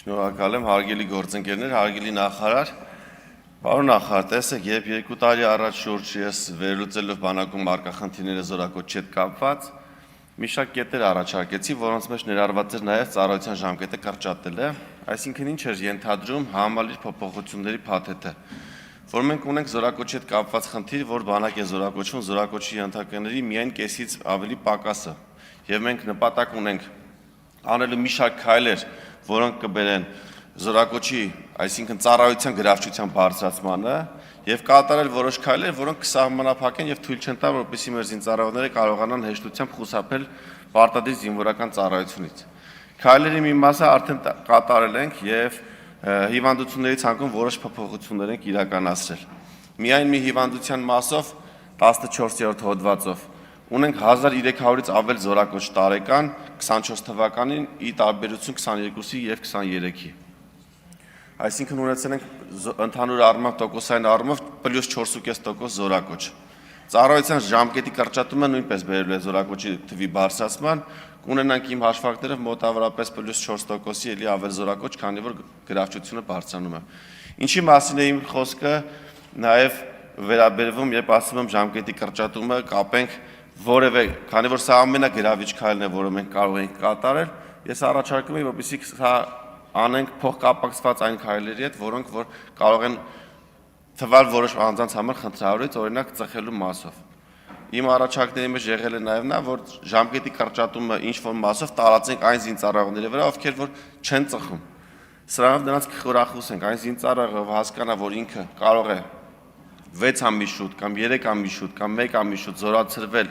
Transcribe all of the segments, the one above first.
Շնորհակալ եմ, հարգելի գործընկերներ, հարգելի նախարար։ Պարոն նախարար, տեսեք, երբ 2 տարի առաջ շուրջ ես վերլուծելով բանակում մարկախնդիրները զորակոչի հետ կապված, մի շարք կետեր առաջարկեցի, որոնց մեջ ներառված էր նաև ծառայության ժամկետը կրճատելը, այսինքն ինչ էր ենթադրում համալիր փոփոխությունների փաթեթը, որ մենք ունենք զորակոչի հետ կապված խնդիր, որ բանակ է զորակոչվում զորակոչի ենթականների միայն կեսից ավելի պակասը, եւ մենք նպատակ ունենք անելու մի շարք քայլեր, որոնք կբերեն զորակոչի, այսինքն ծառայության գրավչության բարձրացմանը եւ կատարել որոշ քայլեր, որոնք կսահմանափակեն եւ թույլ չեն տա, որպեսզի մեր զինծառայողները կարողանան հեշտությամբ խուսափել պարտադիր զինվորական ծառայությունից։ Քայլերի մի մասը արդեն կատարել ենք եւ հիվանդությունների ցանկում որոշ փոփոխություններ ենք իրականացրել։ Միայն մի հիվանդության մասով 14-րդ հոդվածով ունենք 1300-ից ավել զորակոչ տարեկան 24 թվականին ի տարբերություն 22-ի եւ 23-ի։ Այսինքն ունեցել ենք ընդհանուր առմամբ տոկոսային առումով +4.5% զորակոչ։ Ծառայության ժամկետի կրճատումը նույնպես բերել է զորակոչի թվի բարձրացման, կունենանք իմ հաշվարկներով մոտավորապես +4%-ի էլի ավել զորակոչ, քանի որ գրավչությունը բարձրանում է։ Ինչի մասին է իմ խոսքը, նաեւ վերաբերվում, երբ ասում եմ ժամկետի կրճատումը, կապենք որևէ, քանի որ սա ամենագրավիչ քայլն է, որը մենք կարող ենք կատարել, ես առաջարկում եմ, որպեսզի սա անենք փոխկապակցված այն քայլերի հետ, որոնք որ կարող են թվալ որոշ անձանց համար խնդրահարույց, օրինակ ծխելու մասով։ Իմ առաջարկների մեջ եղել է նաև նա, որ ժամկետի կրճատումը ինչ-որ մասով տարածենք այն զինծառայողների վրա, ովքեր որ չեն ծխում։ Սրանով նրանց կխորախուսենք, այն զինծառայողը հասկանա, որ ինքը կարող է 6 ամիս շուտ կամ 3 ամիս շուտ կամ 1 ամիս շուտ զորացրվել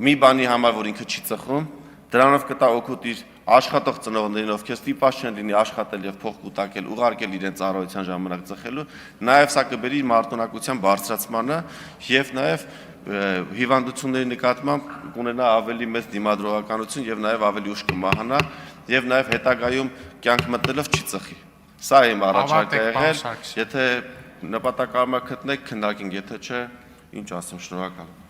մի բանի համար, որ ինքը չի ծխում, դրանով կտա օգուտ իր աշխատող ծնողներին, ովքեր ստիպված չեն լինի աշխատել եւ փող կուտակել, ուղարկել իրենց ծառայության ժամանակ ծխելու, նաեւ սա կբերի մարտունակության բարձրացմանը եւ նաեւ հիվանդությունների նկատմամբ կունենա ավելի մեծ դիմադրողականություն եւ նաեւ ավելի ուշ կմահանա եւ նաեւ հետագայում կյանք մտնելով չի ծխի։ Սա իմ առաջարկը եղել, եթե նպատակարար գտնեք, քննարկենք, եթե չէ, ինչ ասեմ, շնորհակալ եմ։